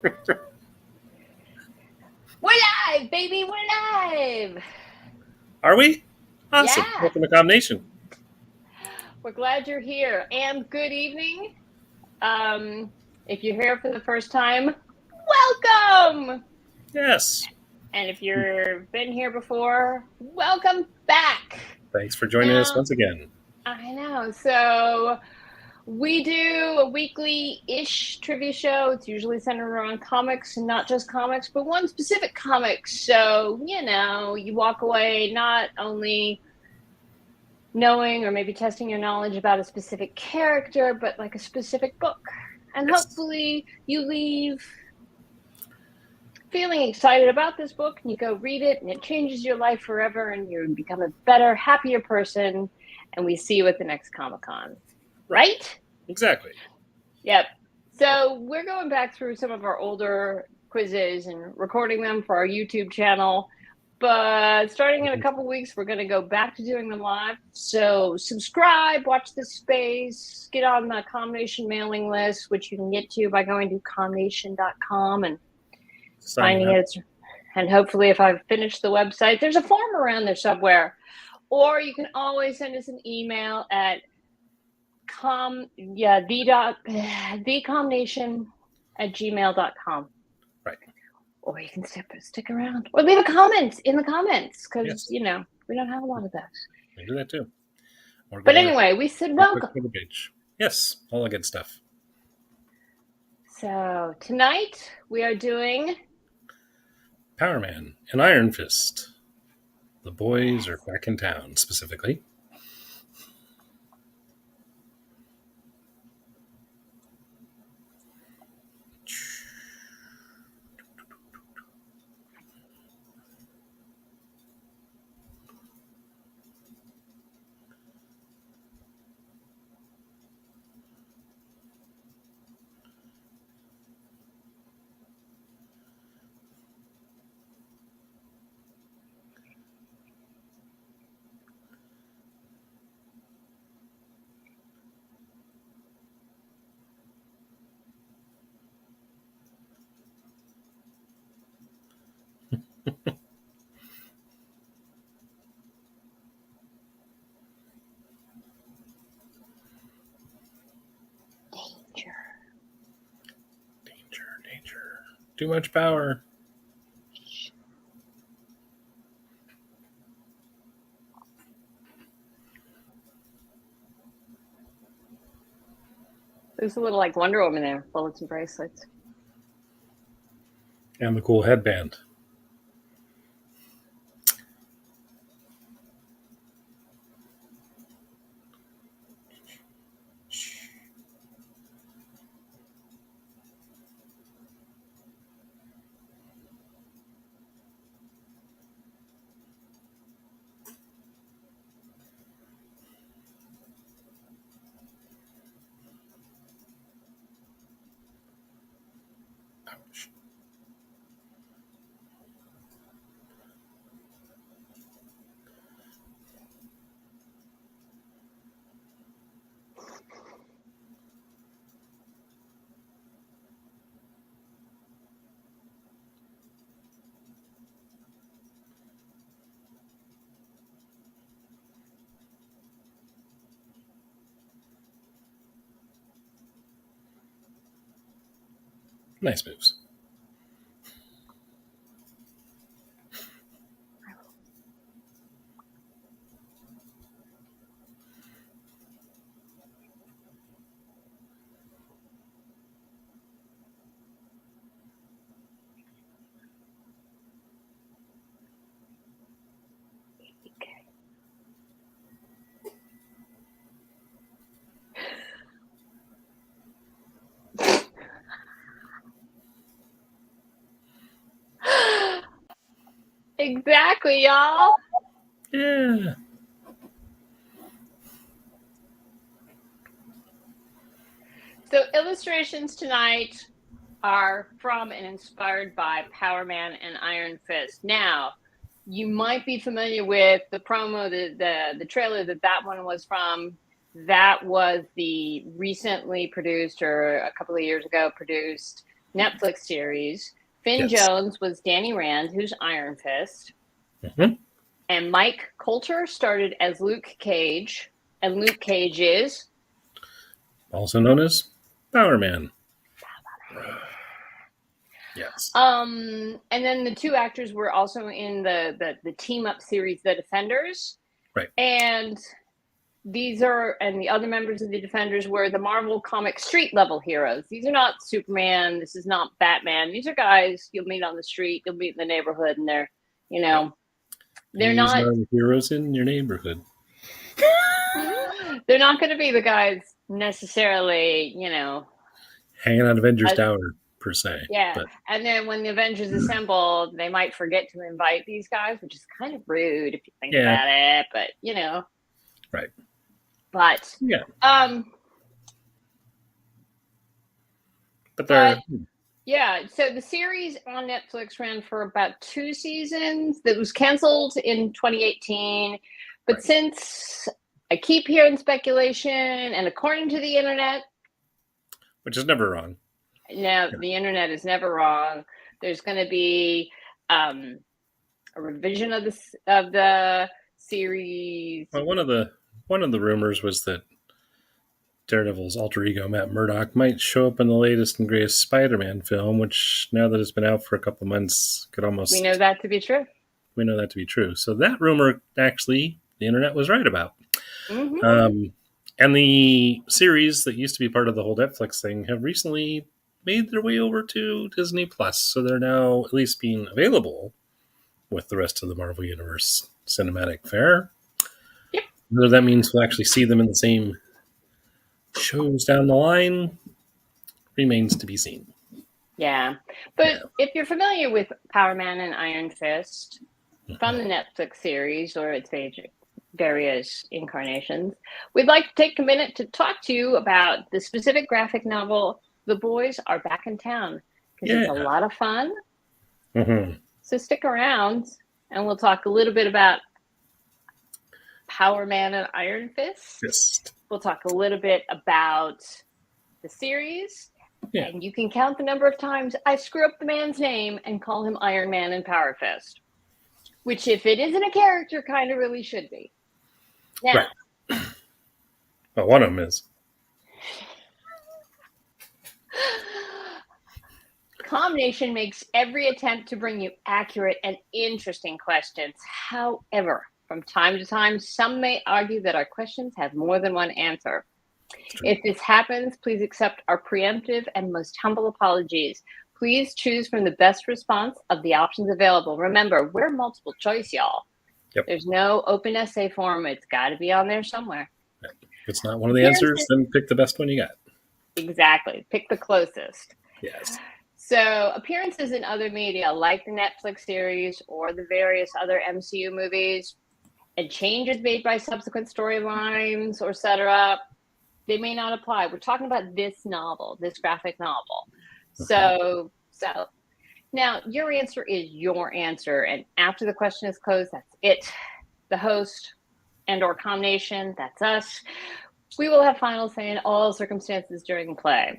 We're live, baby. We're live. Are we? Awesome. Yeah. Welcome to Combination. We're glad you're here. And good evening. If you're here for the first time, welcome. Yes. And if you've been here before, welcome back. Thanks for joining us Now, once again. I know. So we do a weekly-ish trivia show. It's usually centered around comics, and not just comics, but one specific comic. So, you walk away not only knowing or maybe testing your knowledge about a specific character, but like a specific book. And Yes. hopefully you leave feeling excited about this book and you go read it and it changes your life forever and you become a better, happier person. And we see you at the next Comic-Con. Right? Exactly. Yep. So we're going back through some of our older quizzes and recording them for our YouTube channel. But starting in a couple weeks, we're going to go back to doing them live. So subscribe, watch this space, get on the Combination mailing list, which you can get to by going to combination.com and finding it. And hopefully, if I've finished the website, there's a form around there somewhere. Or you can always send us an email at thecombination@gmail.com. Right. Or you can stick around. Or leave a comment in the comments, because, Yes. we don't have a lot of that. We do that too. But anyway, we said welcome. Yes, all the good stuff. So tonight we are doing Power Man and Iron Fist. The boys are back in town, specifically. Danger. Too much power. There's a little like Wonder Woman there, bullets and bracelets. And the cool headband. Ouch. Nice moves. Exactly, y'all. Yeah. So illustrations tonight are from and inspired by Power Man and Iron Fist. Now, you might be familiar with the promo, the trailer that one was from. That was the recently produced, or a couple of years ago produced, Netflix series. Finn Yes. Jones was Danny Rand, who's Iron Fist. Mm-hmm. And Mike Coulter started as Luke Cage. And Luke Cage is Also known as Power Man. Yes. And then the two actors were also in the team up series, The Defenders. Right. And the other members of the Defenders were the Marvel comic street level heroes. These are not Superman. This is not Batman. These are guys you'll meet on the street, you'll meet in the neighborhood, and they're These not are the heroes in your neighborhood. they're not going to be the guys necessarily, Hanging on Avengers Tower, per se. Yeah. But, and then when the Avengers assemble, they might forget to invite these guys, which is kind of rude if you think about it. But right. But yeah. But yeah, so the series on Netflix ran for about 2 seasons. That was canceled in 2018. But since I keep hearing speculation, and according to the internet, which is never wrong. No, the internet is never wrong. There's going to be a revision of the series. Well, one of the rumors was that Daredevil's alter ego, Matt Murdock, might show up in the latest and greatest Spider-Man film, which now that it's been out for a couple of months, could almost... We know that to be true. We know that to be true. So that rumor, actually, the internet was right about. Mm-hmm. And the series that used to be part of the whole Netflix thing have recently made their way over to Disney Plus. So they're now at least being available with the rest of the Marvel Universe cinematic fare. Yep. Whether that means we'll actually see them in the same shows down the line remains to be seen. Yeah. But if you're familiar with Power Man and Iron Fist from the Netflix series or its various incarnations, we'd like to take a minute to talk to you about the specific graphic novel, The Boys Are Back in Town, because it's a lot of fun. Mm-hmm. So stick around and we'll talk a little bit about Power Man and Iron Fist. We'll talk a little bit about the series. Yeah. And you can count the number of times I screw up the man's name and call him Iron Man and Power Fist. Which, if it isn't a character, kind of really should be. Now, well, one of them is. Combination makes every attempt to bring you accurate and interesting questions. However, from time to time, some may argue that our questions have more than one answer. If this happens, please accept our preemptive and most humble apologies. Please choose from the best response of the options available. Remember, we're multiple choice, y'all. Yep. There's no open essay form. It's got to be on there somewhere. If it's not one of the answers, then pick the best one you got. Exactly. Pick the closest. Yes. So appearances in other media like the Netflix series or the various other MCU movies and changes made by subsequent storylines or etc., they may not apply. We're talking about this novel, this graphic novel. So now your answer is your answer. And after the question is closed, that's it. The host and or combination, that's us. We will have final say in all circumstances during play.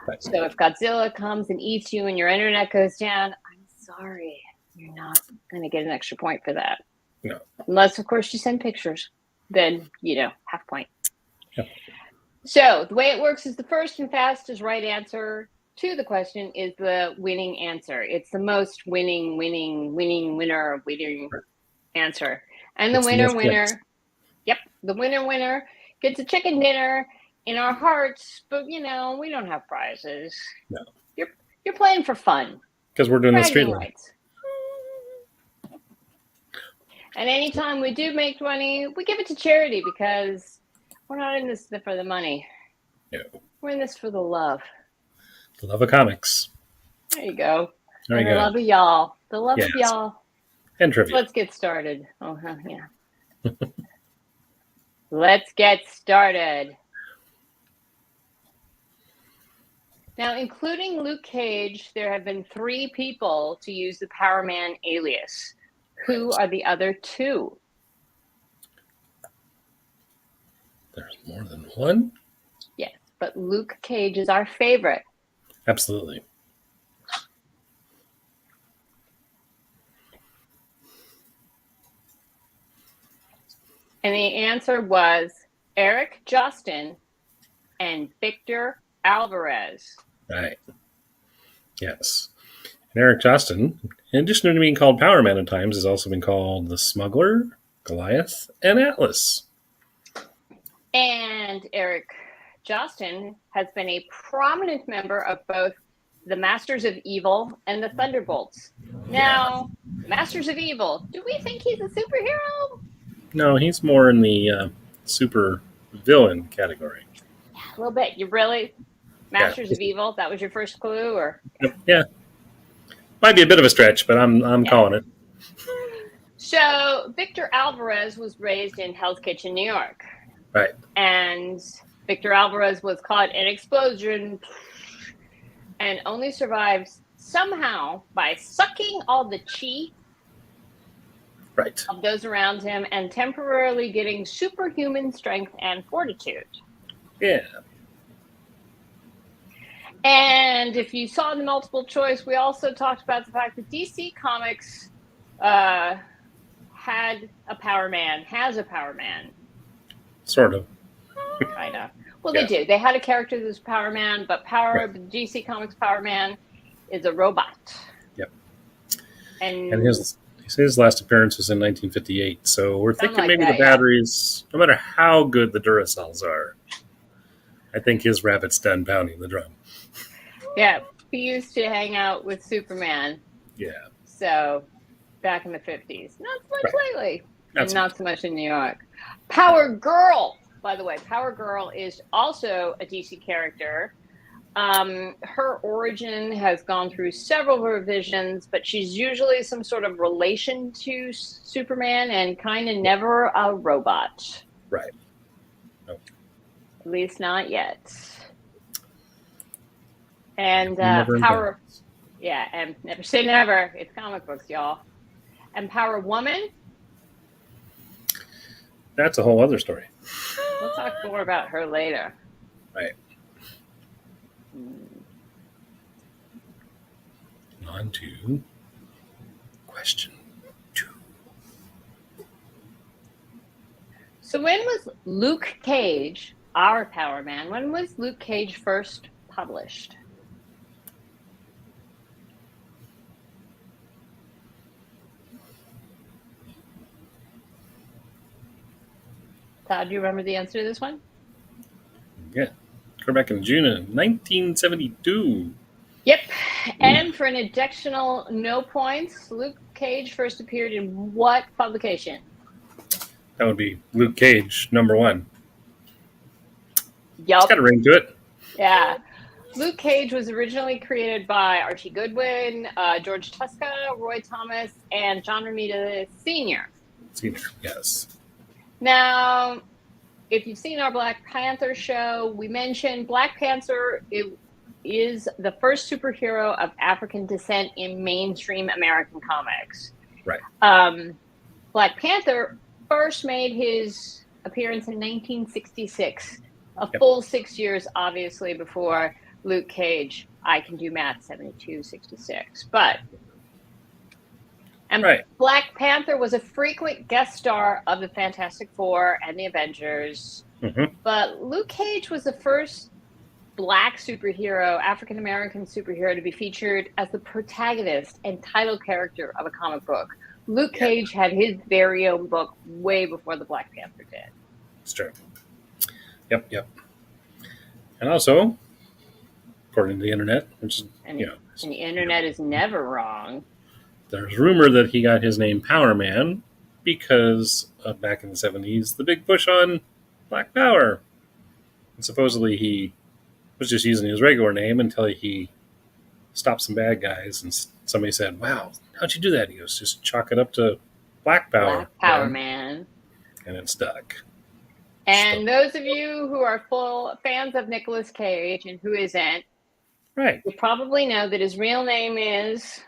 Right. So if Godzilla comes and eats you and your internet goes down, I'm sorry. You're not going to get an extra point for that. No. Unless, of course, you send pictures. Then, half point. Yep. So the way it works is the first and fastest right answer to the question is the winning answer. It's the most winning answer. And the winner gets a chicken dinner in our hearts, but we don't have prizes. No. You're playing for fun. Because we're doing the street rights. And anytime we do make money, we give it to charity because we're not in this for the money. No. We're in this for the love. The love of comics. There you go. There you go. The love of y'all. The love of y'all. And trivia. Let's get started. Yeah. Let's get started. Now, including Luke Cage, there have been 3 people to use the Power Man alias. Who are the other 2? There's more than one? Yes, but Luke Cage is our favorite. Absolutely. And the answer was Eric Justin and Victor Alvarez. Right. Yes. And Eric Johnston, in addition to being called Power Man at times, has also been called the Smuggler, Goliath, and Atlas. And Eric Justin has been a prominent member of both the Masters of Evil and the Thunderbolts. Now, Masters of Evil, do we think he's a superhero? No, he's more in the super villain category. A little bit. You really? Masters of Evil, that was your first clue? Or yeah. Might be a bit of a stretch, but I'm calling it. So, Victor Alvarez was raised in Hell's Kitchen, New York. Right. And Victor Alvarez was caught in an explosion and only survives somehow by sucking all the chi of those around him and temporarily getting superhuman strength and fortitude. Yeah. And if you saw the multiple choice, we also talked about the fact that DC Comics had a Power Man, has a Power Man. Sort of. Kind of. Well, they do. They had a character that's Power Man, but DC Comics Power Man is a robot. Yep. And his last appearance was in 1958, so we're thinking maybe the batteries, no matter how good the Duracells are, I think his rabbit's done pounding the drum. Yeah, he used to hang out with Superman. Yeah. So, back in the 50s. Not so much lately. And not so much in New York. Power Girl, by the way. Power Girl is also a DC character. Her origin has gone through several revisions, but she's usually some sort of relation to Superman and kind of never a robot. Right. Nope. At least not yet. And Power... Yeah, and never say never. It's comic books, y'all. And Power Woman... That's a whole other story. We'll talk more about her later. Right. On to question 2. So when was Luke Cage, our Power Man, when was Luke Cage first published? Todd, do you remember the answer to this one? Yeah. Go back in June of 1972. Yep. And for an additional no points, Luke Cage first appeared in what publication? That would be Luke Cage, #1. Yup. It's got a ring to it. Yeah. Luke Cage was originally created by Archie Goodwin, George Tuska, Roy Thomas, and John Romita Sr. Senior, yes. Now, if you've seen our Black Panther show, we mentioned Black Panther is the first superhero of African descent in mainstream American comics. Right. Black Panther first made his appearance in 1966, full 6 years, obviously, before Luke Cage. I can do math, 72, 66. Black Panther was a frequent guest star of the Fantastic Four and the Avengers. Mm-hmm. But Luke Cage was the first Black superhero, African-American superhero, to be featured as the protagonist and title character of a comic book. Luke Cage had his very own book way before the Black Panther did. It's true. Yep. And also, according to the internet, which is, and the internet is never wrong. There's rumor that he got his name Power Man because back in the 70s, the big push on Black Power. And supposedly he was just using his regular name until he stopped some bad guys. And somebody said, "Wow, how'd you do that?" He goes, "Just chalk it up to Black Power. Black Power Man." And it stuck. And those of you who are full fans of Nicolas Cage and who isn't, right, you probably know that his real name is...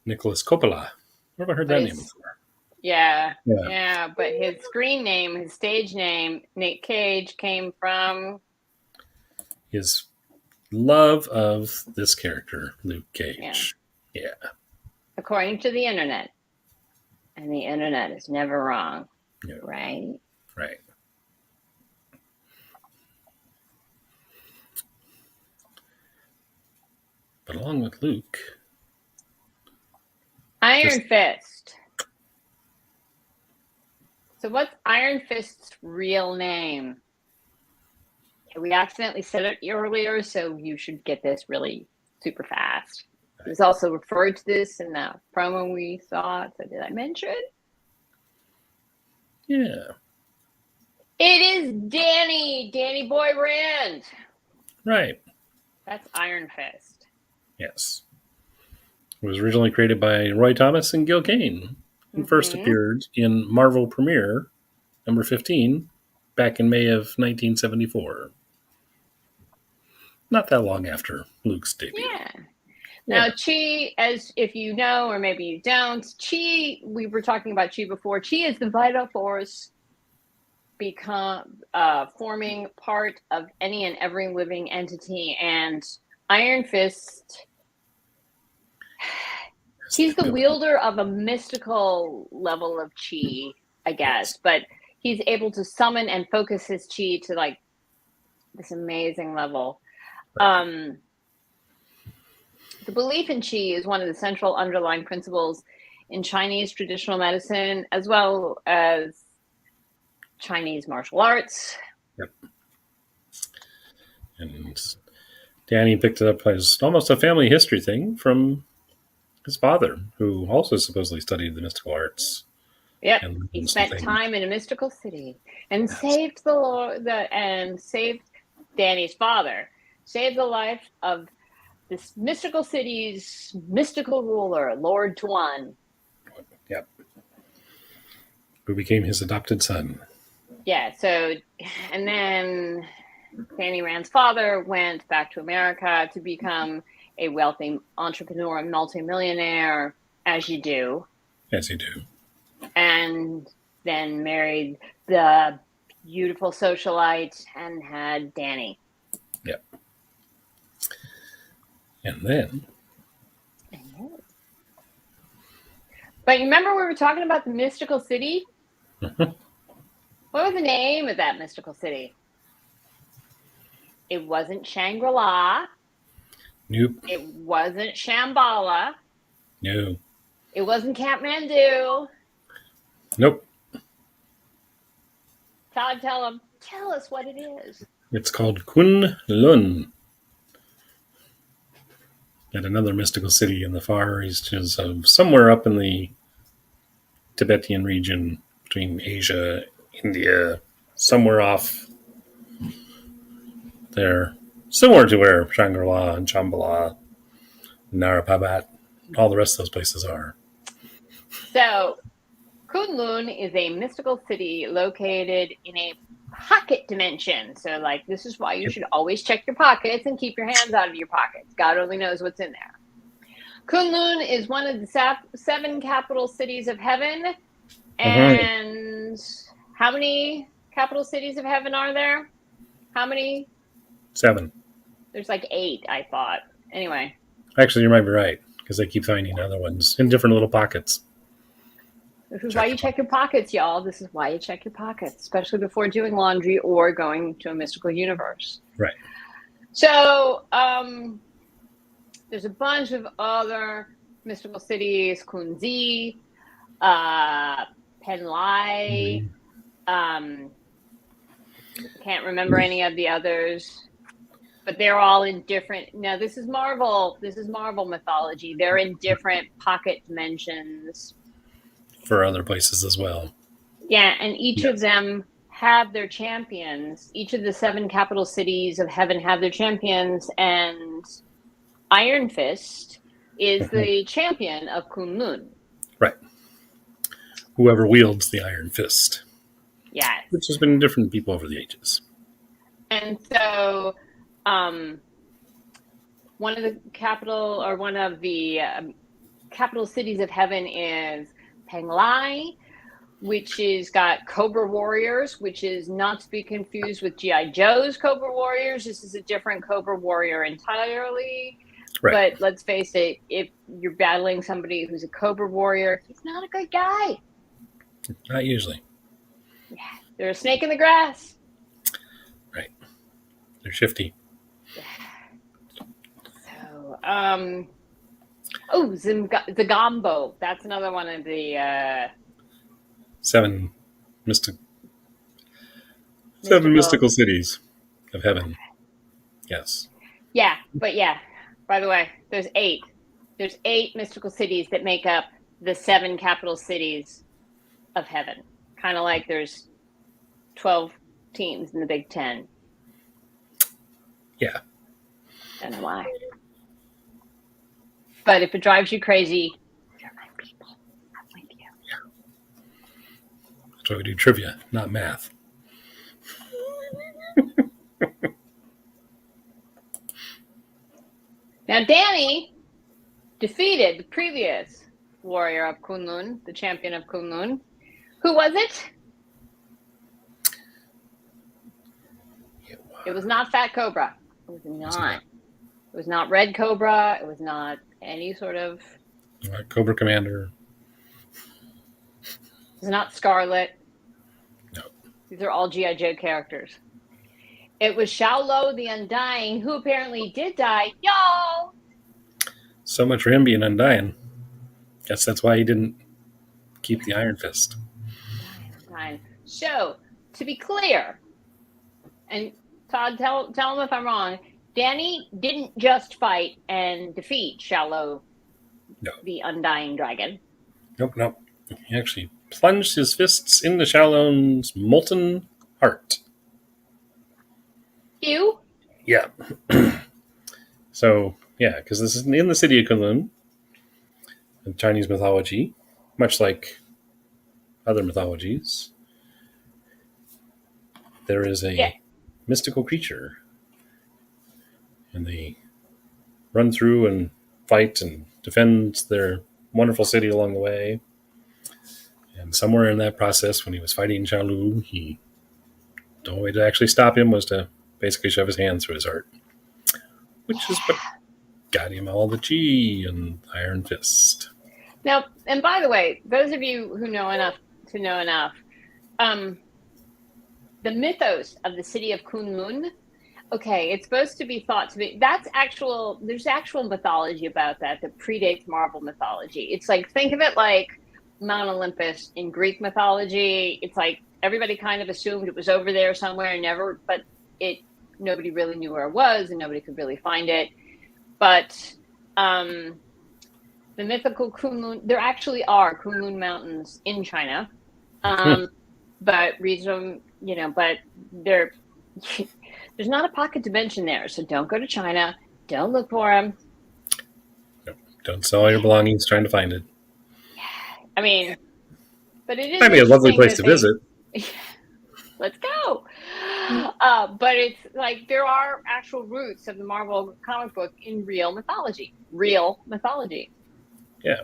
Nicholas Coppola. Never heard that name before. Yeah, but his screen name, his stage name, Nick Cage, came from his love of this character, Luke Cage. Yeah. According to the internet. And the internet is never wrong. Yeah. Right? Right. But along with Luke, Iron Fist. So what's Iron Fist's real name? We accidentally said it earlier, so you should get this really super fast. It was also referred to this in the promo we saw. So did I mention? Yeah. It is Danny Boy Rand. Right. That's Iron Fist. Yes. It was originally created by Roy Thomas and Gil Kane and first appeared in Marvel Premiere number 15 back in May of 1974. Not that long after Luke's debut. Yeah. Now, Chi, as if you know, or maybe you don't, Chi, we were talking about Chi before. Chi is the vital force forming part of any and every living entity. And Iron Fist, he's the wielder of a mystical level of Chi, I guess. But he's able to summon and focus his Chi to like this amazing level. The belief in Qi is one of the central underlying principles in Chinese traditional medicine, as well as Chinese martial arts. Yep. And Danny picked it up as almost a family history thing from his father, who also supposedly studied the mystical arts. Yep, he spent time in a mystical city and saved saved Danny's father, saved the life of this mystical city's mystical ruler, Lord Tuan. Yep. Who became his adopted son. Yeah, so, and then Danny Rand's father went back to America to become a wealthy entrepreneur and multimillionaire, as you do. As you do. And then married the beautiful socialite and had Danny. Yep. And then. But you remember we were talking about the mystical city? Mm-hmm. What was the name of that mystical city? It wasn't Shangri-La. Nope. It wasn't Shambhala. No. It wasn't Kathmandu. Nope. Todd, tell us what it is. It's called Kunlun. At another mystical city in the far east, is somewhere up in the Tibetan region between Asia, India, somewhere off there, similar to where Shangri-La and Shambhala, Nara Parbat, all the rest of those places are. So, Kunlun is a mystical city located in a pocket dimension. So, like, this is why you should always check your pockets and keep your hands out of your pockets. God only knows what's in there. Kunlun is one of the 7 capital cities of heaven. And how many capital cities of heaven are there? How many? 7. There's like 8, I thought. Anyway. Actually, you might be right, because they keep finding other ones in different little pockets. This is why you check your pockets, y'all. This is why you check your pockets, especially before doing laundry or going to a mystical universe. Right. So, there's a bunch of other mystical cities, Kunzi, Penlai, can't remember any of the others, but they're all in different. Now, this is Marvel mythology. They're in different pocket dimensions. For other places as well. Yeah, and each of them have their champions. Each of the 7 capital cities of heaven have their champions, and Iron Fist is the champion of Kunlun. Right. Whoever wields the Iron Fist. Yes. Which has been different people over the ages. And so, one of the capital cities of heaven is Penglai, which is got Cobra Warriors, which is not to be confused with G.I. Joe's Cobra Warriors. This is a different Cobra Warrior entirely. Right. But let's face it, if you're battling somebody who's a Cobra Warrior, he's not a good guy. Not usually. Yeah. They're a snake in the grass. Right. They're shifty. So, Zagombo. That's another one of the Seven mystical cities of heaven. Yes. Yeah, but yeah. By the way, there's 8. There's 8 mystical cities that make up the 7 capital cities of heaven. Kind of like there's 12 teams in the Big Ten. Yeah. Don't know why. But if it drives you crazy, you're my people. I'm with you. Yeah. That's why we do trivia, not math. Now, Danny defeated the previous warrior of Kunlun, the champion of Kunlun. Who was it? It was not Fat Cobra. It was not. It was not Red Cobra. It was not any sort of... Cobra Commander. It was not Scarlet. No. These are all G.I. Joe characters. It was Xiaolo the Undying, who apparently did die. Y'all! So much for him being undying. Guess that's why he didn't keep the Iron Fist. Undying. So, to be clear, and Todd, tell him if I'm wrong, Danny didn't just fight and defeat Xiaolo, the Undying Dragon. Nope. He actually plunged his fists into Xiaolon's molten heart. You? Yeah. So, yeah, because this is in the city of Kunlun, in Chinese mythology, much like other mythologies, there is a mystical creature. And they run through and fight and defend their wonderful city along the way. And somewhere in that process, when he was fighting Xiaolu, the only way to actually stop him was to basically shove his hand through his heart, which is what got him all the chi and Iron Fist. Now, and by the way, those of you who know enough to know enough, the mythos of the city of Kunlun, okay, it's supposed to be thought to be, there's actual mythology about that predates Marvel mythology. It's like, think of it like Mount Olympus in Greek mythology. It's like everybody kind of assumed it was over there somewhere, but nobody really knew where it was and nobody could really find it. But the mythical Kunlun, there actually are Kunlun mountains in China, but but there's not a pocket dimension there, so don't go to China. Don't look for them. No, don't sell all your belongings trying to find it. I mean, but it is. Might be a lovely place to visit. Let's go. But it's like there are actual roots of the Marvel comic book in real mythology. Yeah.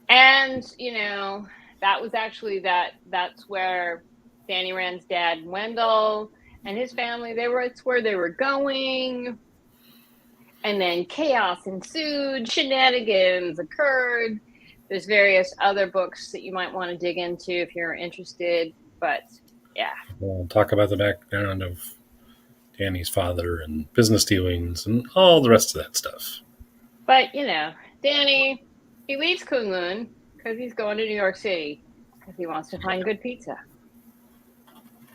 And, that was actually that's where Danny Rand's dad, Wendell, and his family, it's where they were going. And then chaos ensued, shenanigans occurred. There's various other books that you might want to dig into if you're interested. But, yeah. We'll talk about the background of Danny's father and business dealings and all the rest of that stuff. But, Danny, he leaves Kunlun because he's going to New York City because he wants to find good pizza.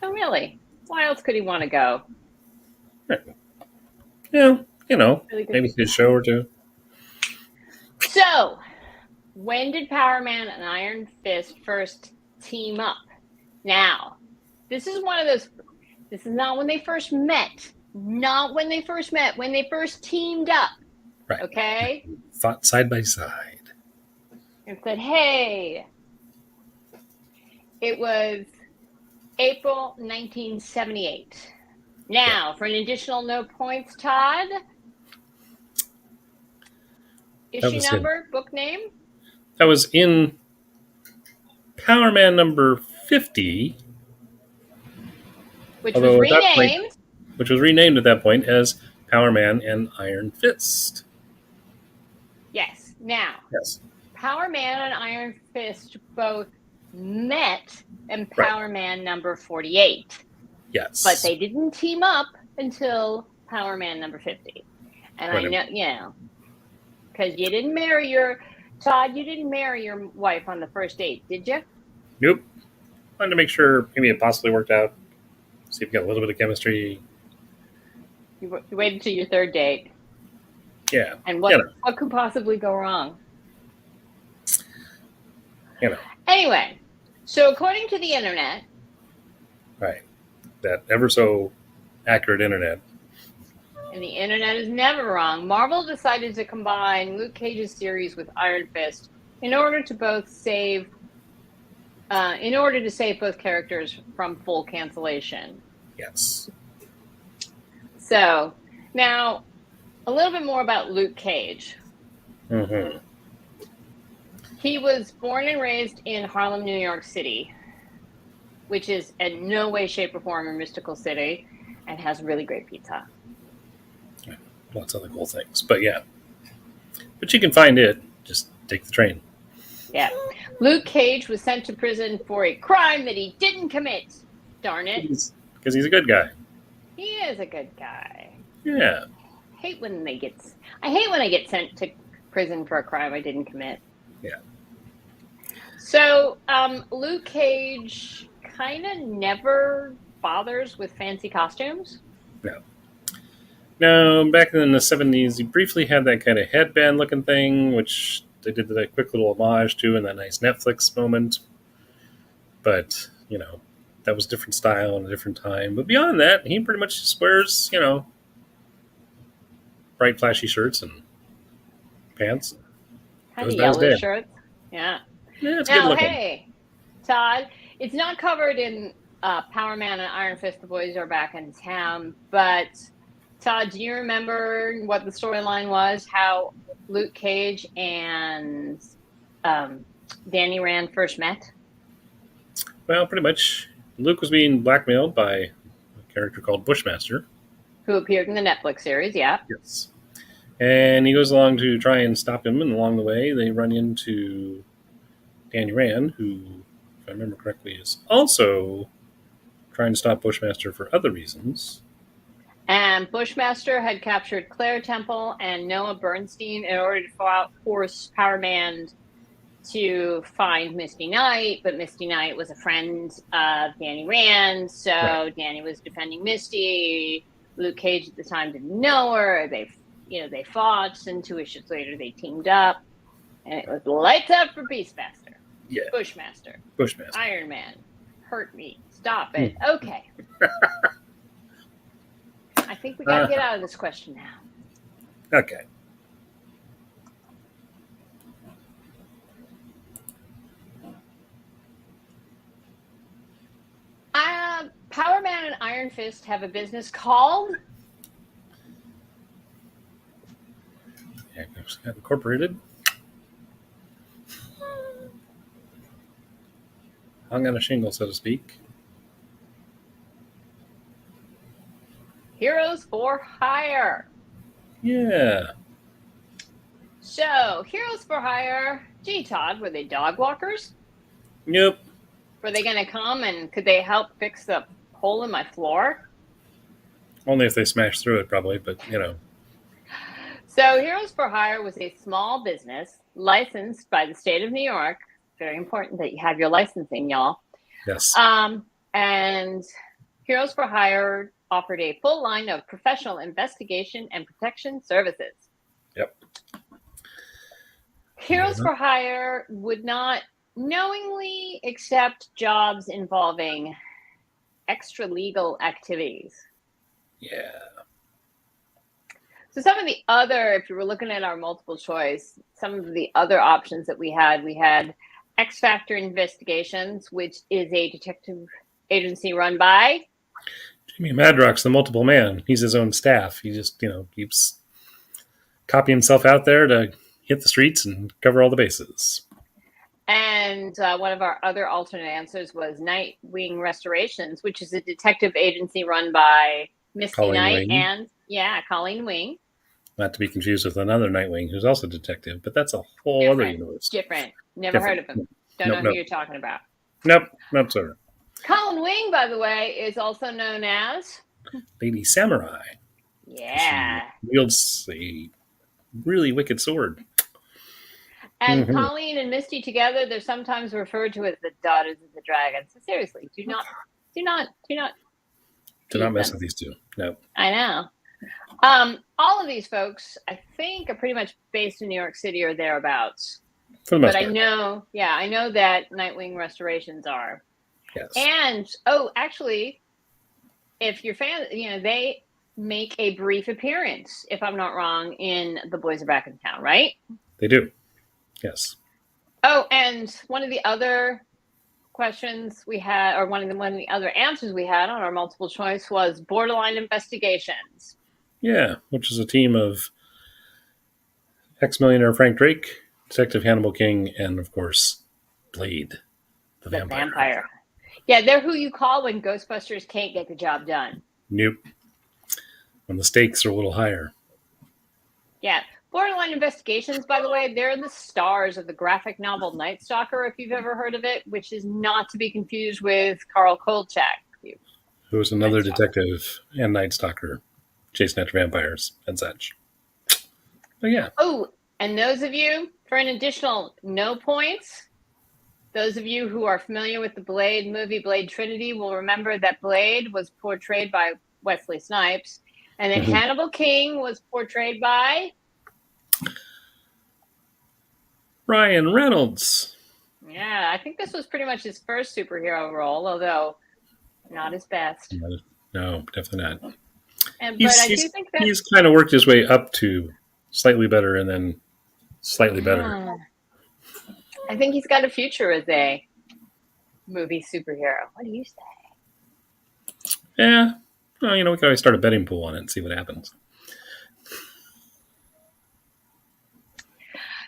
Oh, really? Why else could he want to go? Right. Yeah, really maybe his show or two. So, when did Power Man and Iron Fist first team up? Now, this is one of those, this is not when they first met. Not when they first met, when they first teamed up. Right. Okay? Fought side by side. And said, hey. It was April 1978. Now, for an additional no points, Todd. Issue number, book name? That was in Power Man number 50. Which was renamed at that point as Power Man and Iron Fist. Yes. Now, yes. Power Man and Iron Fist both met and Power Man number 48. Yes. But they didn't team up until Power Man number 50. And I know, because you didn't marry your wife on the first date, did you? Nope. Wanted to make sure maybe it possibly worked out. See if we got a little bit of chemistry. You waited till your third date. Yeah. And what could possibly go wrong? Anyway, so according to the internet. Right. That ever so accurate internet. And the internet is never wrong. Marvel decided to combine Luke Cage's series with Iron Fist in order to save both characters from full cancellation. Yes. So now, a little bit more about Luke Cage. Mm-hmm. He was born and raised in Harlem, New York City, which is in no way, shape, or form a mystical city, and has really great pizza. Lots of other cool things, but yeah. But you can find it. Just take the train. Yeah. Luke Cage was sent to prison for a crime that he didn't commit. Darn it. Because he's a good guy. He is a good guy. Yeah. I hate when I get sent to prison for a crime I didn't commit. Yeah. So, Luke Cage kind of never bothers with fancy costumes. No. No, back in the 70s, he briefly had that kind of headband-looking thing, which they did a quick little homage to in that nice Netflix moment. But, that was a different style and a different time. But beyond that, he pretty much just wears, bright, flashy shirts and pants. Kind of yellow shirts. Yeah. Yeah, it's good looking. Hey, Todd, it's not covered in Power Man and Iron Fist, The Boys Are Back in Town, but Todd, do you remember what the storyline was, how Luke Cage and Danny Rand first met? Well, pretty much. Luke was being blackmailed by a character called Bushmaster. Who appeared in the Netflix series, yeah. Yes. And he goes along to try and stop him, and along the way they run into Danny Rand, who, if I remember correctly, is also trying to stop Bushmaster for other reasons. And Bushmaster had captured Claire Temple and Noah Bernstein in order to force Power Man to find Misty Knight, but Misty Knight was a friend of Danny Rand, so right. Danny was defending Misty. Luke Cage at the time didn't know her. They fought, and 2 issues later they teamed up, and it was lights out for Beastmaster. Yeah. Bushmaster. Iron Man. Hurt me. Stop it. Okay. I think we got to get out of this question now. Okay. Power Man and Iron Fist have a business called? Yeah, it's got incorporated. Hung on a shingle, so to speak. Heroes for Hire. Yeah. So, Heroes for Hire. Gee, Todd, were they dog walkers? Nope. Were they going to come and could they help fix the hole in my floor? Only if they smashed through it, probably, but So, Heroes for Hire was a small business licensed by the state of New York. Very important that you have your licensing, y'all. Yes. And Heroes for Hire offered a full line of professional investigation and protection services. Yep. Heroes for Hire would not knowingly accept jobs involving extra legal activities. Yeah. So some of the other, if you were looking at our multiple choice, some of the other options that we had X Factor Investigations, which is a detective agency run by Jimmy Madrox, the multiple man. He's his own staff. He just, keeps copying himself out there to hit the streets and cover all the bases. And one of our other alternate answers was Nightwing Restorations, which is a detective agency run by Misty Colleen Knight Wing. and Colleen Wing. Not to be confused with another Nightwing who's also a detective, but that's a whole other universe. Different. Never heard of him. Don't know who you're talking about. Nope, nope, sir. Colin Wing, by the way, is also known as Lady Samurai. She yeah. wields a really wicked sword. And Mm-hmm. Colleen and Misty together, they're sometimes referred to as the daughters of the dragon. So seriously, do not Do not mess them. with these two. No. I know. All of these folks, I think, are pretty much based in New York City or thereabouts. For the most But part. I know that Nightwing Restorations are. Yes. And actually, if you're fan, they make a brief appearance, if I'm not wrong, in The Boys Are Back in Town, right? They do. Yes. Oh, and one of the other questions we had, or one of the other answers we had on our multiple choice was Borderline Investigations. Yeah, which is a team of ex-millionaire Frank Drake, Detective Hannibal King, and of course, Blade, the vampire. Yeah, they're who you call when Ghostbusters can't get the job done. Nope. When the stakes are a little higher. Yeah. Borderline Investigations, by the way, they're the stars of the graphic novel Night Stalker, if you've ever heard of it, which is not to be confused with Carl Kolchak. Who was another detective and Night Stalker, chasing after vampires and such. But yeah. Oh, and those of you, for an additional no points, those of you who are familiar with the Blade movie, Blade Trinity, will remember that Blade was portrayed by Wesley Snipes, and then Hannibal King was portrayed by Ryan Reynolds. Yeah, I think this was pretty much his first superhero role, although not his best. No, definitely not. But I do think that he's kind of worked his way up to slightly better and then slightly better. I think he's got a future as a movie superhero. What do you say? Yeah. Well, we can always start a betting pool on it and see what happens.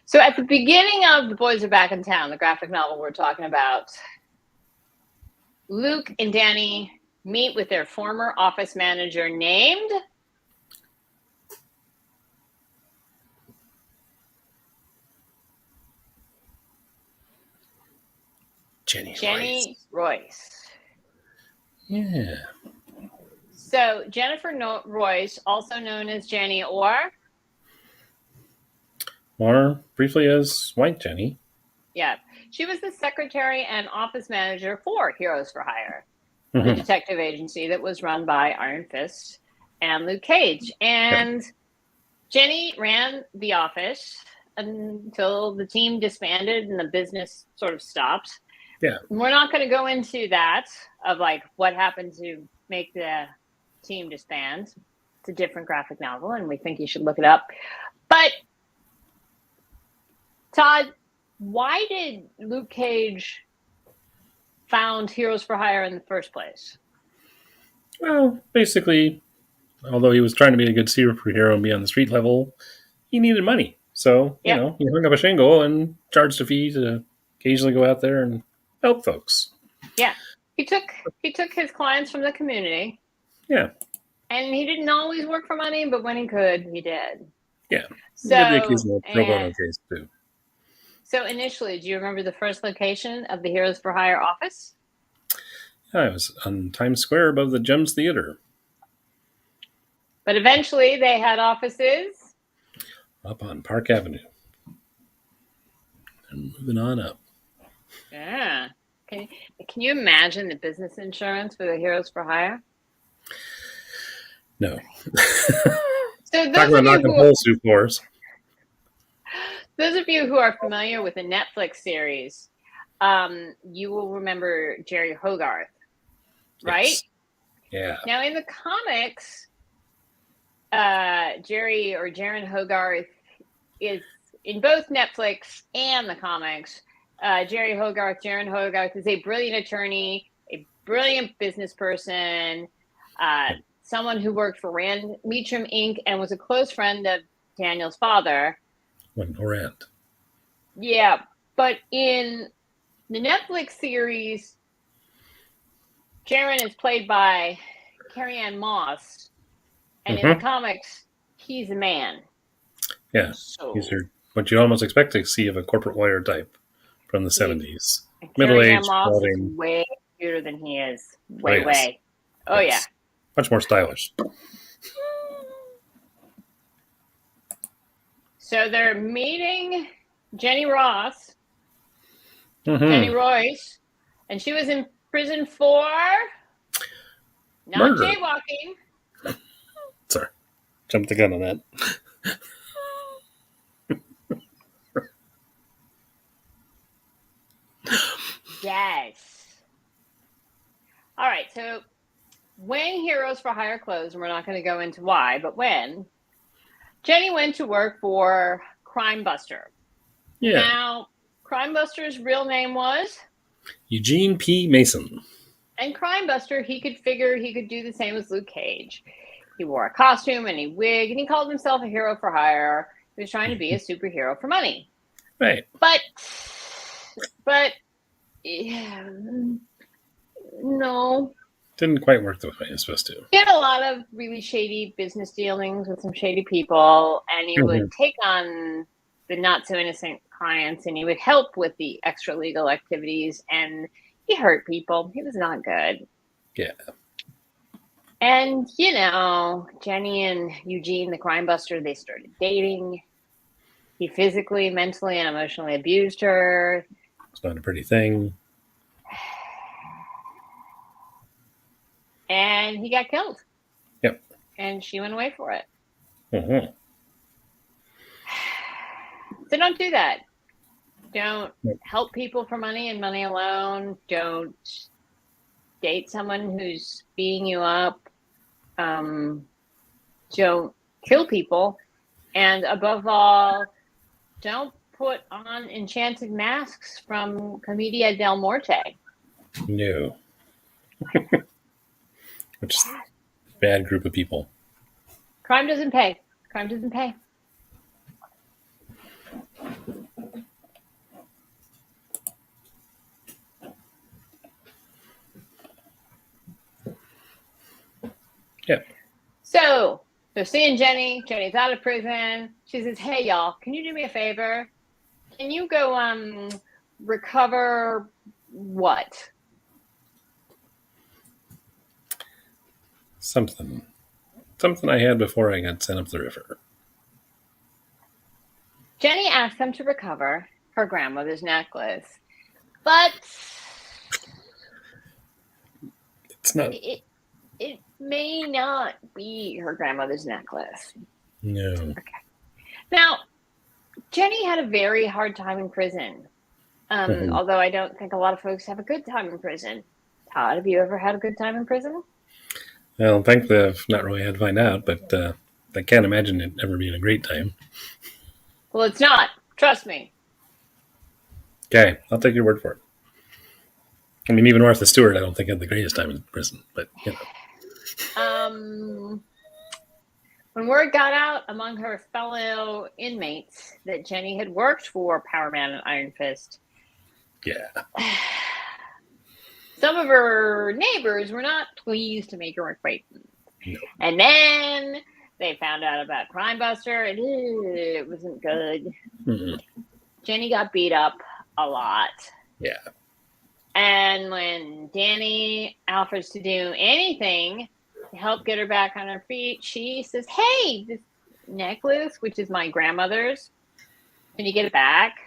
So at the beginning of The Boys Are Back in Town, the graphic novel we're talking about, Luke and Danny meet with their former office manager named Jenny Royce. Yeah. So Jennifer Royce, also known as Jenny or briefly as White Jenny. Yeah. She was the secretary and office manager for Heroes for Hire, the detective agency that was run by Iron Fist and Luke Cage. And Jenny ran the office until the team disbanded and the business sort of stopped. Yeah. We're not going to go into that of like what happened to make the team disband. It's a different graphic novel, and we think you should look it up. But Todd, why did Luke Cage found Heroes for Hire in the first place? Well, basically, although he was trying to be a good superhero and be on the street level, he needed money. So, he hung up a shingle and charged a fee to occasionally go out there and help folks. Yeah. He took his clients from the community. Yeah. And he didn't always work for money, but when he could, he did. Yeah. So, the occasional pro bono case, too. So initially, do you remember the first location of the Heroes for Hire office? Yeah, it was on Times Square above the Gems Theater. But eventually, they had offices up on Park Avenue. And moving on up. Yeah. Can you imagine the business insurance for the Heroes for Hire? No. So talk about knocking holes through floors. Those of you who are familiar with the Netflix series, you will remember Jerry Hogarth, right? Yes. Yeah. Now, in the comics, Jaron Hogarth is in both Netflix and the comics. Jaron Hogarth is a brilliant attorney, a brilliant business person, someone who worked for Rand Meacham Inc. and was a close friend of Daniel's father. Horrend. Yeah, but in the Netflix series, Jaron is played by Carrie-Anne Moss, and in the comics, he's a man. Yeah, he's what you almost expect to see of a corporate lawyer type from the 70s. And Middle-aged, Carrie-Anne Moss is balding. way cuter than he is. Oh, yes. Way. Oh, Yes. Much more stylish. yeah. So they're meeting Jenny Ross, Jenny Royce, and she was in prison for not Murder. jaywalking. Sorry. Jumped the gun on that. Yes. All right. So when Heroes for Hire closed, and we're not going to go into why, but when, Jenny went to work for Crime Buster. Yeah. Now, Crime Buster's real name was Eugene P. Mason. And Crime Buster, he could figure he could do the same as Luke Cage. He wore a costume and a wig, and he called himself a hero for hire. He was trying to be a superhero for money. Right. But yeah, no. Didn't quite work the way it was supposed to. He had a lot of really shady business dealings with some shady people, and he would take on the not so innocent clients, and he would help with the extra legal activities, and he hurt people. He was not good. Yeah. And, you know, Jenny and Eugene, the crime buster, they started dating. He physically, mentally, and emotionally abused her. It's not a pretty thing. And he got killed. Yep. And she went away for it. Mm-hmm. So don't do that. Don't help people for money and money alone. Don't date someone who's beating you up. Don't kill people. And above all, don't put on enchanted masks from Commedia del Morte. No. Which is a bad group of people. Crime doesn't pay. Crime doesn't pay. Yeah. So they're seeing Jenny. Jenny's out of prison. She says, "Hey, y'all, can you do me a favor? Can you go recover what?" Something I had before I got sent up the river. Jenny asked them to recover her grandmother's necklace, but it's not. It may not be her grandmother's necklace. No. Okay. Now, Jenny had a very hard time in prison. Although I don't think a lot of folks have a good time in prison. Todd, have you ever had a good time in prison? Well, thankfully I've not really had to find out, but I can't imagine it ever being a great time. Well, it's not. Trust me. Okay, I'll take your word for it. I mean, even Martha Stewart, I don't think had the greatest time in prison, but you know. When word got out among her fellow inmates that Jenny had worked for Power Man and Iron Fist, yeah, some of her neighbors were not pleased to make her acquaintance. No. And then they found out about Crime Buster, and it wasn't good. Mm-hmm. Jenny got beat up a lot. Yeah. And when Danny offers to do anything to help get her back on her feet, she says, "Hey, this necklace, which is my grandmother's, can you get it back?"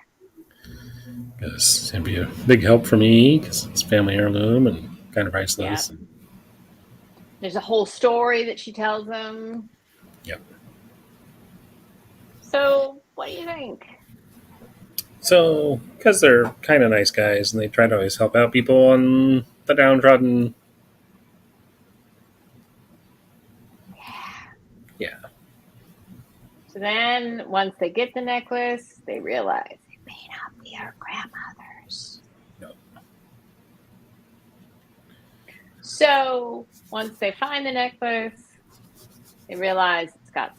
Because it'd be a big help for me because it's family heirloom and kind of priceless. Yeah. There's a whole story that she tells them. Yep. So, what do you think? So, because they're kind of nice guys and they try to always help out people on the downtrodden. Yeah. So then, once they get the necklace, they realize it may not be her grandmother's. No. So, once they find the necklace, they realize it's got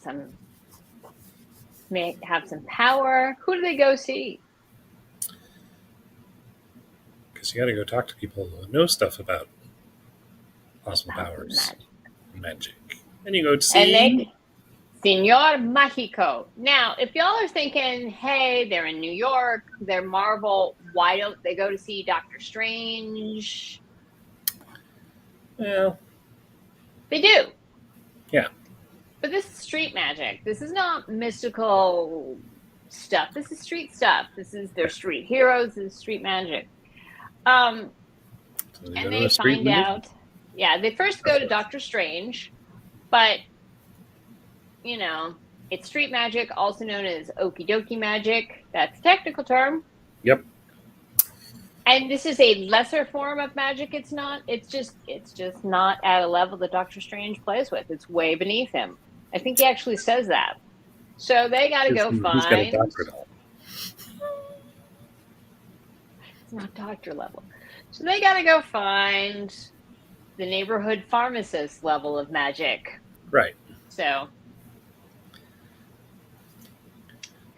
may have some power. Who do they go see? Because you got to go talk to people who know stuff about possible powers. Magic. And you go to see Senor Mágico. Now, if y'all are thinking, hey, they're in New York, they're Marvel, why don't they go to see Doctor Strange? Well, They do. yeah. But this is street magic. This is not mystical stuff. This is street stuff. This is their street heroes. This is street magic. So And they find out, they first go to Doctor Strange, but, you know, it's street magic, also known as okie dokie magic. That's a technical term. Yep. And this is a lesser form of magic. It's just not at a level that Doctor Strange plays with. It's way beneath him. I think he actually says that. So they got to go find. He's got a doctorate. It's not doctor level. So they got to go find the neighborhood pharmacist level of magic. Right. So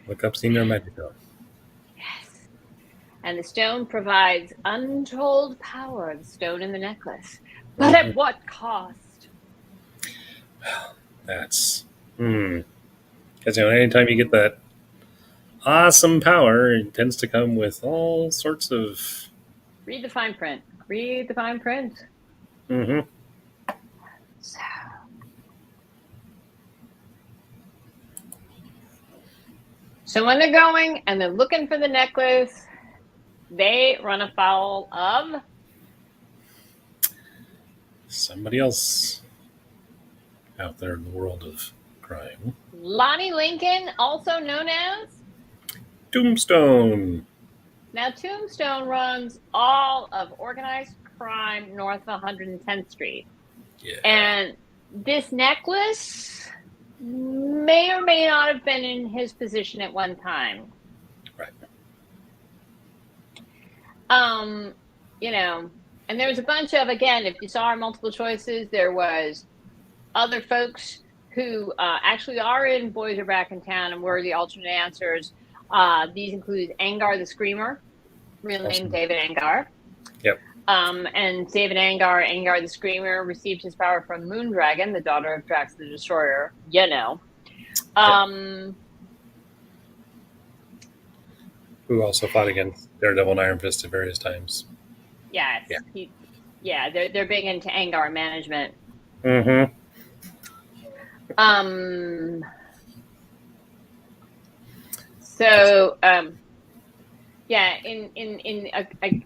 look up Senor Magico. Yes. And the stone provides untold power, the stone in the necklace. But at what cost? Well, that's... Because, anytime you get that awesome power, it tends to come with all sorts of... Read the fine print. Read the fine print. Mm-hmm. So when they're going and they're looking for the necklace, they run afoul of somebody else out there in the world of crime. Lonnie Lincoln, also known as Tombstone. Now, Tombstone runs all of organized crime north of 110th Street. Yeah. And this necklace may or may not have been in his position at one time. Right. And there was a bunch of, again, if you saw our multiple choices, there was other folks who actually are in Boys Are Back in Town and were the alternate answers. These include Angar the Screamer, real name David Angar. Yep. And David Angar the Screamer, received his power from Moondragon, the daughter of Drax the Destroyer. Who also fought against Daredevil and Iron Fist at various times. Yes. Yeah. They're big into Angar management. Mm-hmm. I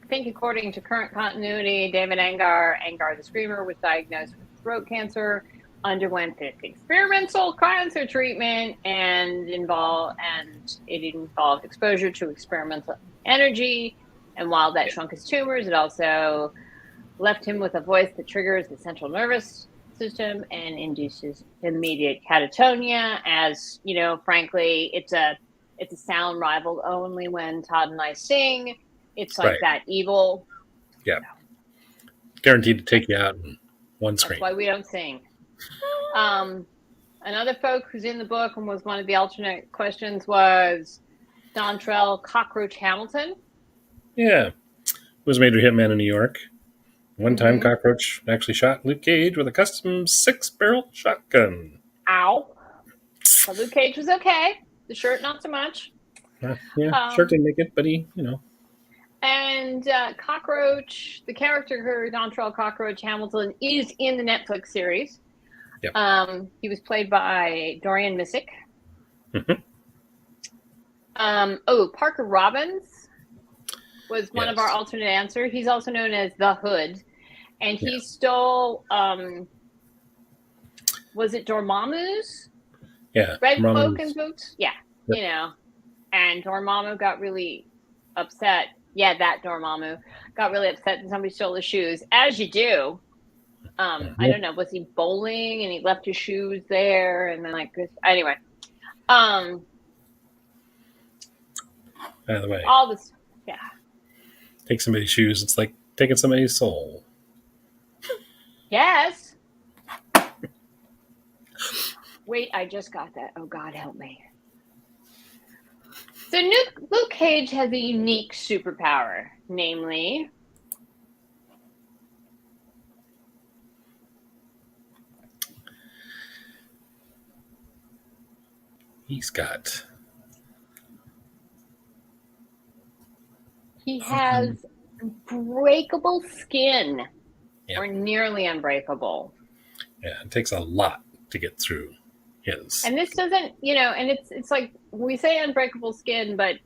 think according to current continuity, David Angar the Screamer, was diagnosed with throat cancer, underwent this experimental cancer treatment, and it involved exposure to experimental energy. And while that shrunk his tumors, it also left him with a voice that triggers the central nervous system and induces immediate catatonia. As you know, frankly, it's a sound rivaled only when Todd and I sing. It's like that evil. Yeah. Guaranteed to take you out in one screen. That's why we don't sing. Another folk who's in the book and was one of the alternate questions was Dontrell Cockroach Hamilton. Yeah. Was Major Hitman in New York. One time, Cockroach actually shot Luke Cage with a custom 6-barrel shotgun. Ow. But Luke Cage was okay. The shirt, not so much. Shirt didn't make it, but he. And Cockroach, the character Dontrell Cockroach Hamilton, is in the Netflix series. Yep. He was played by Dorian Missick. Mm-hmm. Parker Robbins was one of our alternate answers. He's also known as the Hood. And he stole, was it Dormammu's? Yeah. Red cloak and boots? Yeah. Yep. And Dormammu got really upset. Yeah, that Dormammu got really upset that somebody stole his shoes, as you do. I don't know, was he bowling and he left his shoes there? And then anyway. By the way. All this, Take somebody's shoes, it's like taking somebody's soul. Yes. Wait, I just got that. Oh, God, help me. So Luke Cage has a unique superpower, namely He's got. He has breakable skin, Yeah. or nearly unbreakable. Yeah, it takes a lot to get through his. And this doesn't, and it's like we say unbreakable skin, but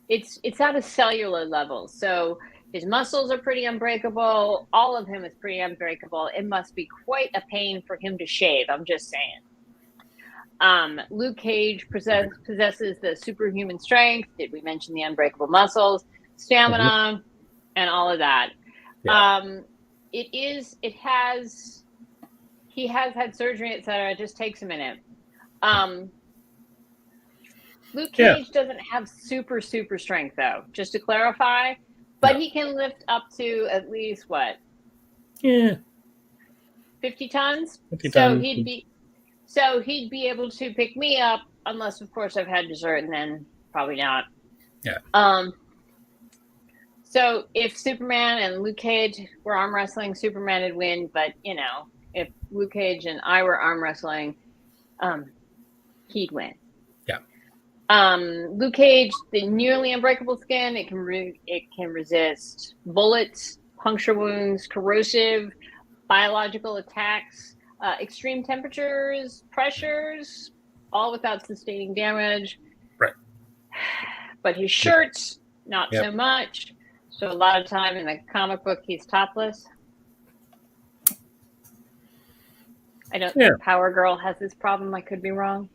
it's at a cellular level. So his muscles are pretty unbreakable. All of him is pretty unbreakable. It must be quite a pain for him to shave. I'm just saying. Luke Cage possesses the superhuman strength. Did we mention the unbreakable muscles, stamina, and all of that? Yeah. He has had surgery, etc. It just takes a minute. Luke Cage doesn't have super strength, though, just to clarify. But he can lift up to at least, what? Yeah. 50 tons? 50 tons. So he'd be able to pick me up, unless, of course, I've had dessert, and then probably not. Yeah. So if Superman and Luke Cage were arm wrestling, Superman would win. But, if Luke Cage and I were arm wrestling, he'd win. Yeah. Luke Cage, the nearly unbreakable skin, it can resist bullets, puncture wounds, corrosive, biological attacks, extreme temperatures, pressures, all without sustaining damage. Right. But his shirts, not so much. So a lot of time in the comic book, he's topless. I don't think Power Girl has this problem. I could be wrong.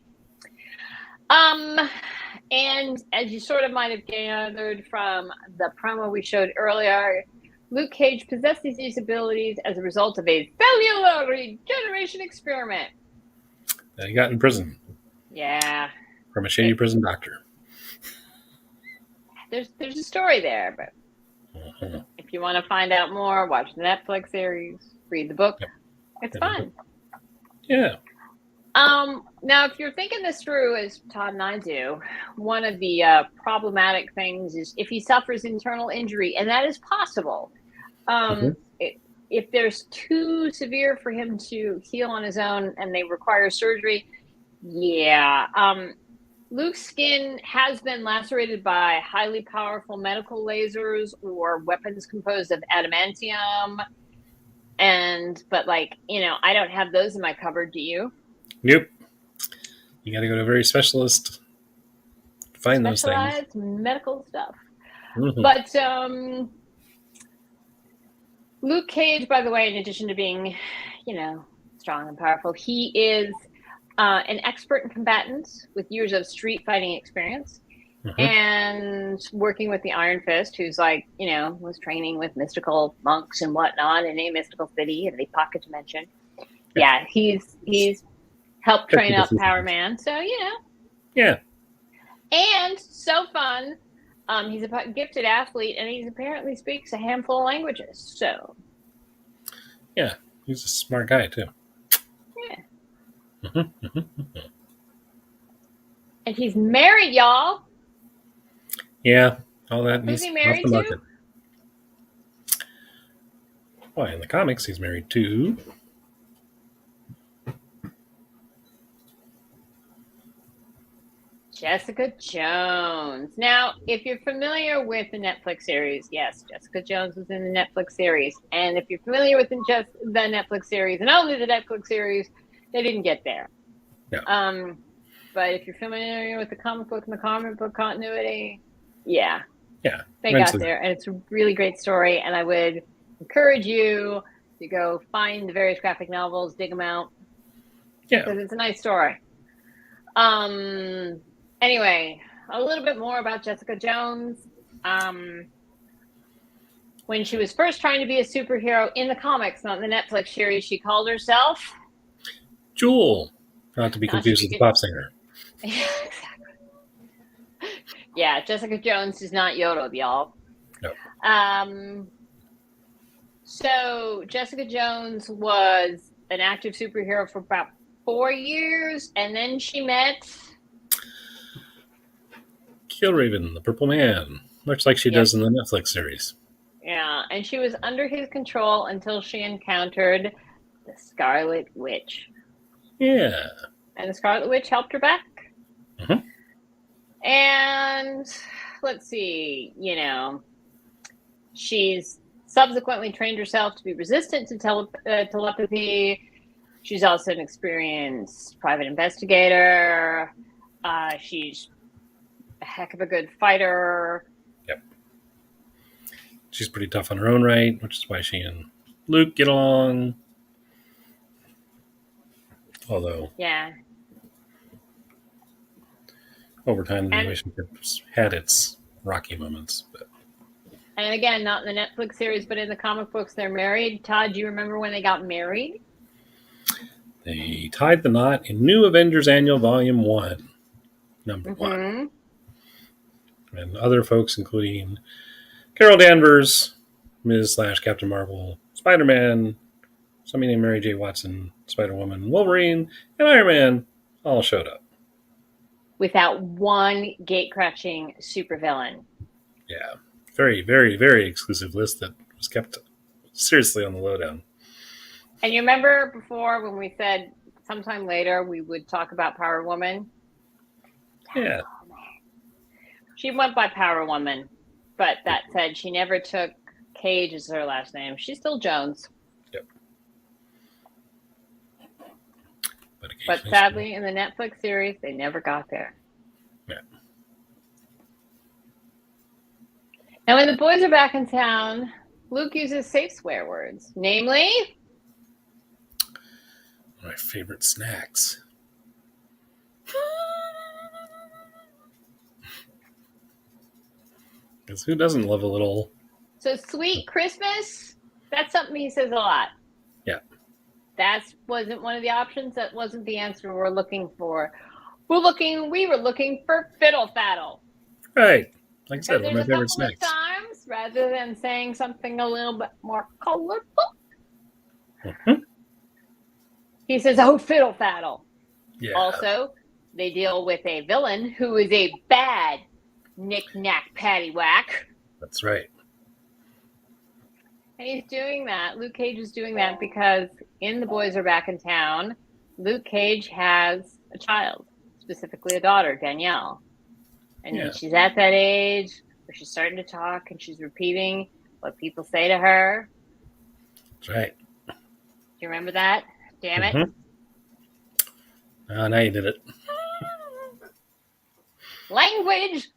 And as you sort of might have gathered from the promo we showed earlier, Luke Cage possesses these abilities as a result of a cellular regeneration experiment that he got in prison. Yeah. From a shady prison doctor. There's a story there, but if you want to find out more, watch the Netflix series, read the book. It's fun. Yeah. Now, if you're thinking this through, as Todd and I do, one of the problematic things is if he suffers internal injury, and that is possible. If there's too severe for him to heal on his own and they require surgery, Luke's skin has been lacerated by highly powerful medical lasers or weapons composed of adamantium. But I don't have those in my cupboard. Do you? Nope. You got to go to a very specialist to find those things. Specialized medical stuff. But Luke Cage, by the way, in addition to being, strong and powerful, he is an expert in combatants with years of street fighting experience and working with the Iron Fist, who's was training with mystical monks and whatnot in a mystical city in the pocket dimension. Yeah, he's helped train up Power Man. So, Yeah. And so fun. He's a gifted athlete, and he apparently speaks a handful of languages. So, yeah, he's a smart guy too. Yeah. And he's married, y'all. Yeah, all that. Who's he married to? Why, in the comics, he's married to Jessica Jones. Now, if you're familiar with the Netflix series, yes, Jessica Jones was in the Netflix series. And if you're familiar with the Netflix series and only the Netflix series, they didn't get there. No. But if you're familiar with the comic book and the comic book continuity, they got there. And it's a really great story. And I would encourage you to go find the various graphic novels, dig them out. Yeah. Because it's a nice story. Anyway, a little bit more about Jessica Jones. When she was first trying to be a superhero in the comics, not in the Netflix series, she called herself Jewel. Not to be confused with the pop singer. Yeah, exactly. Yeah, Jessica Jones is not Yoda, y'all. No. So Jessica Jones was an active superhero for about 4 years, and then she met Killraven, the Purple Man, much like she does in the Netflix series. Yeah, and she was under his control until she encountered the Scarlet Witch. Yeah. And the Scarlet Witch helped her back. Mhm. And let's see, she's subsequently trained herself to be resistant to telepathy. She's also an experienced private investigator. She's a heck of a good fighter. Yep. She's pretty tough on her own right, which is why she and Luke get along. Although, Yeah. over time, the relationship's had its rocky moments. And again, not in the Netflix series, but in the comic books, they're married. Todd, do you remember when they got married? They tied the knot in New Avengers Annual Volume 1, number 1. And other folks, including Carol Danvers, Ms./Captain Marvel, Spider-Man, somebody named Mary J. Watson, Spider-Woman, Wolverine, and Iron Man all showed up. Without one gate-crashing supervillain. Yeah. Very, very, very exclusive list that was kept seriously on the lowdown. And you remember before when we said sometime later we would talk about Power Woman? Yeah. She went by Power Woman, but that said, she never took Cage as her last name. She's still Jones. Yep. But sadly, in the Netflix series, they never got there. Yeah. Now, when the boys are back in town, Luke uses safe swear words, namely... one of my favorite snacks. Because who doesn't love a little... So, sweet Christmas, that's something he says a lot. Yeah. That wasn't one of the options. That wasn't the answer we're looking for. We were looking for fiddle faddle. Right. Like I said, one of my favorite snacks. Times, rather than saying something a little bit more colorful, he says, "Oh, fiddle faddle." Yeah. Also, they deal with a villain who is a bad knick-knack paddywhack. That's right. And he's doing that. Luke Cage is doing that because in The Boys Are Back in Town, Luke Cage has a child, specifically a daughter, Danielle. And she's at that age where she's starting to talk and she's repeating what people say to her. That's right. Do you remember that? Damn it. Oh, now you did it. Language!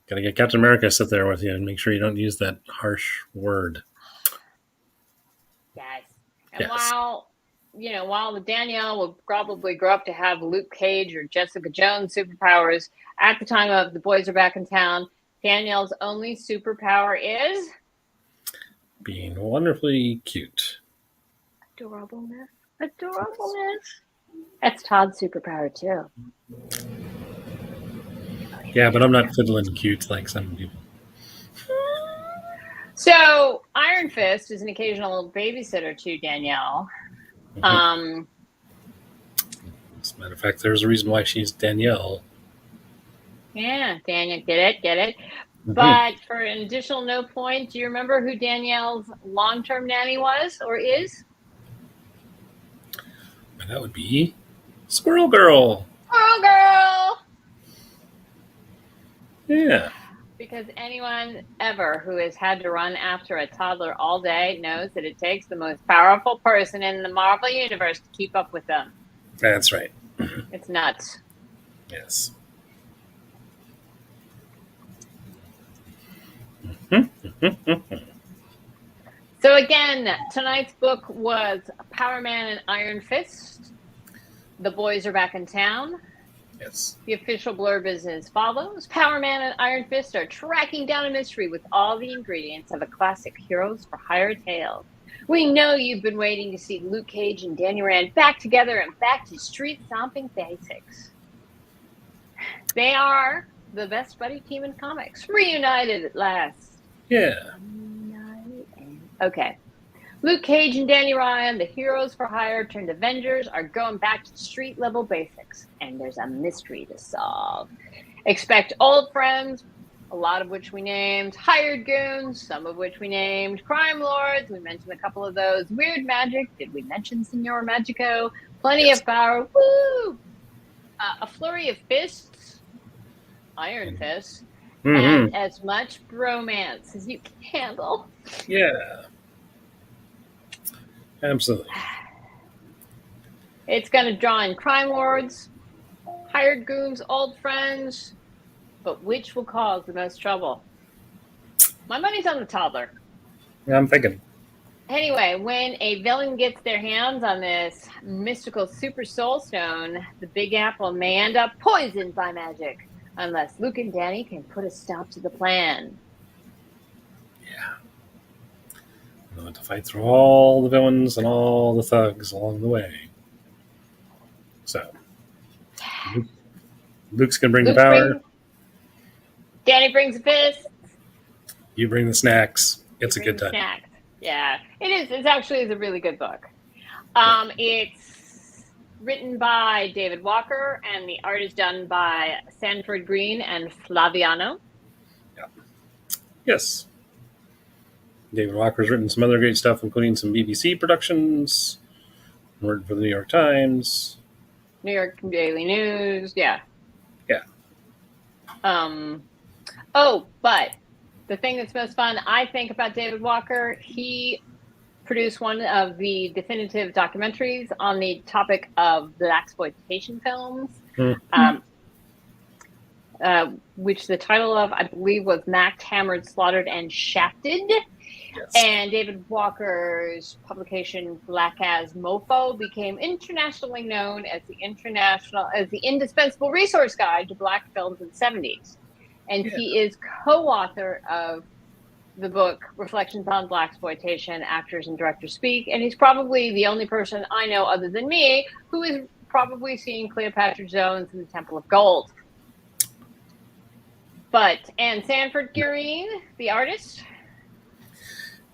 Gotta get Captain America to sit there with you and make sure you don't use that harsh word. Yes. And while the Danielle will probably grow up to have Luke Cage or Jessica Jones superpowers, at the time of The Boys Are Back in Town, Danielle's only superpower is... being wonderfully cute. Adorableness. That's Todd's superpower, too. Yeah, but I'm not fiddling cute like some people. So, Iron Fist is an occasional babysitter to Danielle. As a matter of fact, there's a reason why she's Danielle. Yeah, Daniel, get it. But for an additional note point, do you remember who Danielle's long-term nanny was or is? And that would be Squirrel Girl. Squirrel Girl! Yeah. Because anyone ever who has had to run after a toddler all day knows that it takes the most powerful person in the Marvel Universe to keep up with them. That's right. It's nuts. Yes. So again, tonight's book was Power Man and Iron Fist. The Boys Are Back in Town. Yes. The official blurb is as follows. Power Man and Iron Fist are tracking down a mystery with all the ingredients of a classic Heroes for Hire tale. We know you've been waiting to see Luke Cage and Danny Rand back together and back to street-stomping basics. They are the best buddy team in comics. Reunited at last. Yeah. Okay. Luke Cage and Danny Ryan, the Heroes for Hire turned Avengers, are going back to street-level basics, and there's a mystery to solve. Expect old friends, a lot of which we named, hired goons, some of which we named, crime lords, we mentioned a couple of those, weird magic, did we mention Signor Magico? Plenty of power, woo! a flurry of fists, iron fists, Mm-hmm. and as much bromance as you can handle. Yeah, absolutely. It's going to draw in crime lords, hired goons, old friends, but which will cause the most trouble? My money's on the toddler. I'm thinking. Anyway, when a villain gets their hands on this mystical super soul stone, the Big Apple may end up poisoned by magic, unless Luke and Danny can put a stop to the plan. Yeah. We'll have to fight through all the villains and all the thugs along the way. So, Luke's going to bring the power. Danny brings a fist. You bring the snacks. It's a good time. Snacks. Yeah, it is. It's a really good book. It's written by David Walker, and the art is done by Sanford Green and Flaviano. Yeah. Yes. David Walker's written some other great stuff, including some BBC productions, worked for the New York Times, New York Daily News. Yeah. Yeah. Oh, but the thing that's most fun, I think, about David Walker, he produced one of the definitive documentaries on the topic of blaxploitation films, which the title of, I believe, was Macked, Hammered, Slaughtered, and Shafted. Yes. And David Walker's publication Black as Mofo became internationally known as the indispensable resource guide to black films in the 70s. And he is co-author of the book Reflections on Blaxploitation, Actors and Directors Speak, and he's probably the only person I know other than me who is probably seeing Cleopatra Jones in the Temple of Gold. And Sanford Green, the artist,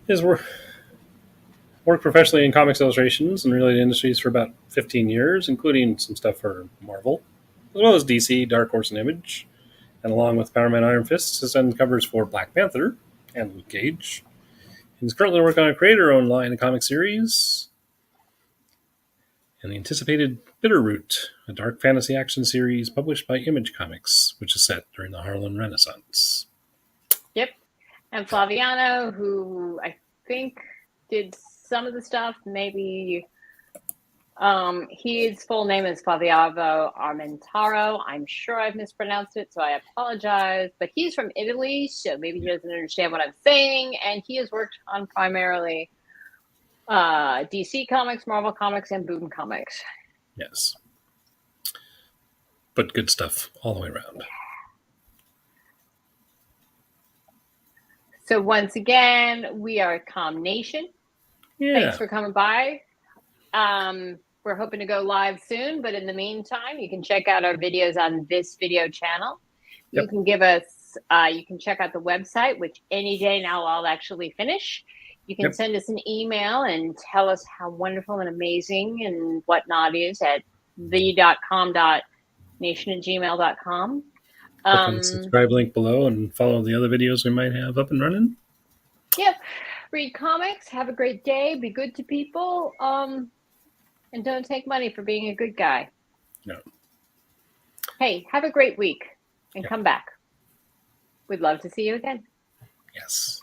has worked professionally in comics illustrations and related industries for about 15 years, including some stuff for Marvel, as well as DC, Dark Horse, and Image. And along with Power Man Iron Fist, has done covers for Black Panther and Luke Cage. He's currently working on a creator-owned line of comic series and the anticipated Bitterroot, a dark fantasy action series published by Image Comics, which is set during the Harlem Renaissance. Yep. And Flaviano, who I think did some of the stuff, maybe his full name is Flaviano Armentaro. I'm sure I've mispronounced it, so I apologize. But he's from Italy, so maybe he doesn't understand what I'm saying. And he has worked on primarily DC Comics, Marvel Comics, and Boom Comics. Yes. But good stuff all the way around. So once again, we are Comm Nation. Yeah. Thanks for coming by. We're hoping to go live soon, but in the meantime, you can check out our videos on this video channel. Yep. You can give us, you can check out the website, which any day now I'll actually finish. You can send us an email and tell us how wonderful and amazing and whatnot is at the.com.nation@gmail.com. Click on the subscribe link below and follow the other videos we might have up and running. Yep. Read comics. Have a great day. Be good to people. And don't take money for being a good guy. No. Hey, have a great week and come back. We'd love to see you again. Yes.